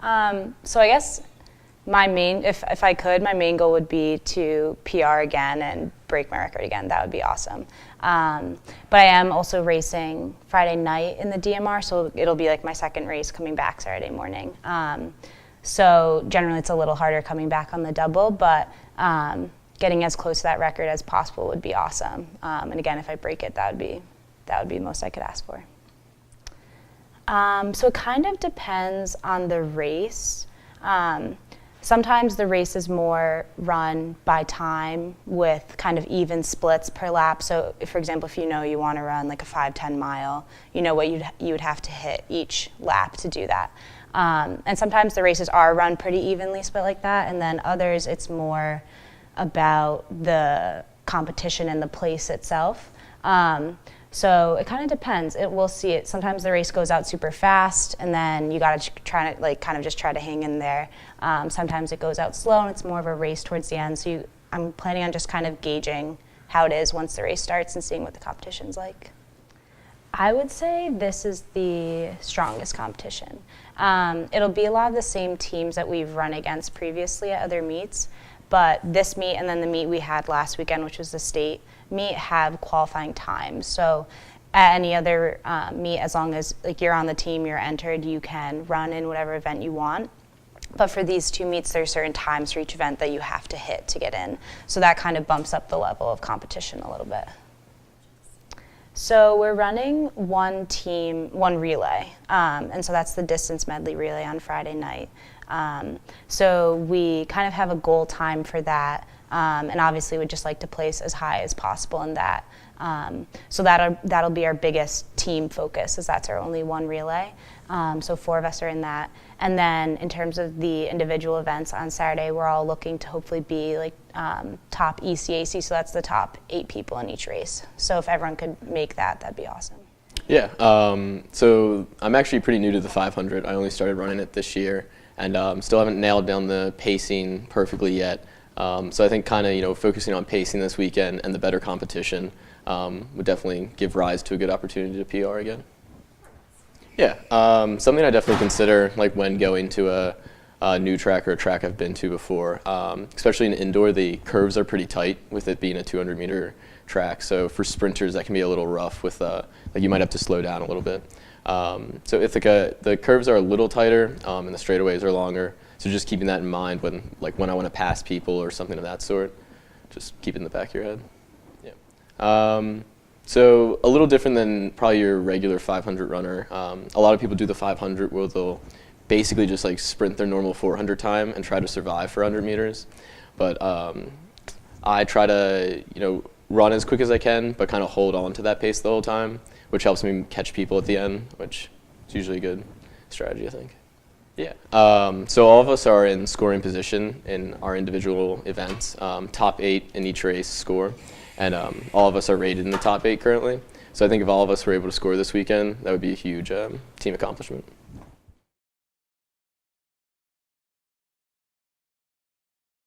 So I guess if I could, my main goal would be to PR again and break my record again. That would be awesome. But I am also racing Friday night in the DMR, so it'll be like my second race coming back Saturday morning. So generally it's a little harder coming back on the double, but getting as close to that record as possible would be awesome. And again, if I break it, that would be the most I could ask for. So it kind of depends on the race. Sometimes the race is more run by time with kind of even splits per lap. So if, for example, if you know you want to run like a 5-10 mile, you know what you would have to hit each lap to do that. And sometimes the races are run pretty evenly split like that, and then others it's more about the competition and the place itself. So it kind of depends. We'll see it. Sometimes the race goes out super fast, and then you got to try to kind of try to hang in there. Sometimes it goes out slow, and it's more of a race towards the end. So I'm planning on just kind of gauging how it is once the race starts and seeing what the competition's like. I would say this is the strongest competition. It'll be a lot of the same teams that we've run against previously at other meets, but this meet and then the meet we had last weekend, which was the state meet, have qualifying times. So at any other meet, as long as like you're on the team, you're entered, you can run in whatever event you want. But for these two meets, there's certain times for each event that you have to hit to get in. So that kind of bumps up the level of competition a little bit. So we're running one team, one relay, and so that's the distance medley relay on Friday night. So we kind of have a goal time for that, and obviously would just like to place as high as possible in that. So that'll be our biggest team focus, as that's our only one relay. So 4 of us are in that. And then in terms of the individual events on Saturday, we're all looking to hopefully be like top ECAC, so that's the top 8 people in each race. So if everyone could make that, that'd be awesome. Yeah, so I'm actually pretty new to the 500. I only started running it this year, and still haven't nailed down the pacing perfectly yet. So I think kind of focusing on pacing this weekend and the better competition would definitely give rise to a good opportunity to PR again. Yeah, something I definitely consider like when going to a new track or a track I've been to before, especially in indoor, the curves are pretty tight with it being a 200-meter track. So for sprinters, that can be a little rough with like you might have to slow down a little bit. So if the curves are a little tighter and the straightaways are longer, so just keeping that in mind when I want to pass people or something of that sort, just keep it in the back of your head. Yeah. So a little different than probably your regular 500 runner. A lot of people do the 500 where they'll basically just like sprint their normal 400 time and try to survive for 100 meters. But I try to run as quick as I can, but kind of hold on to that pace the whole time, which helps me catch people at the end, which is usually a good strategy, I think. Yeah. So all of us are in scoring position in our individual events. Top 8 in each race score. And all of us are rated in the top 8 currently. So I think if all of us were able to score this weekend, that would be a huge team accomplishment.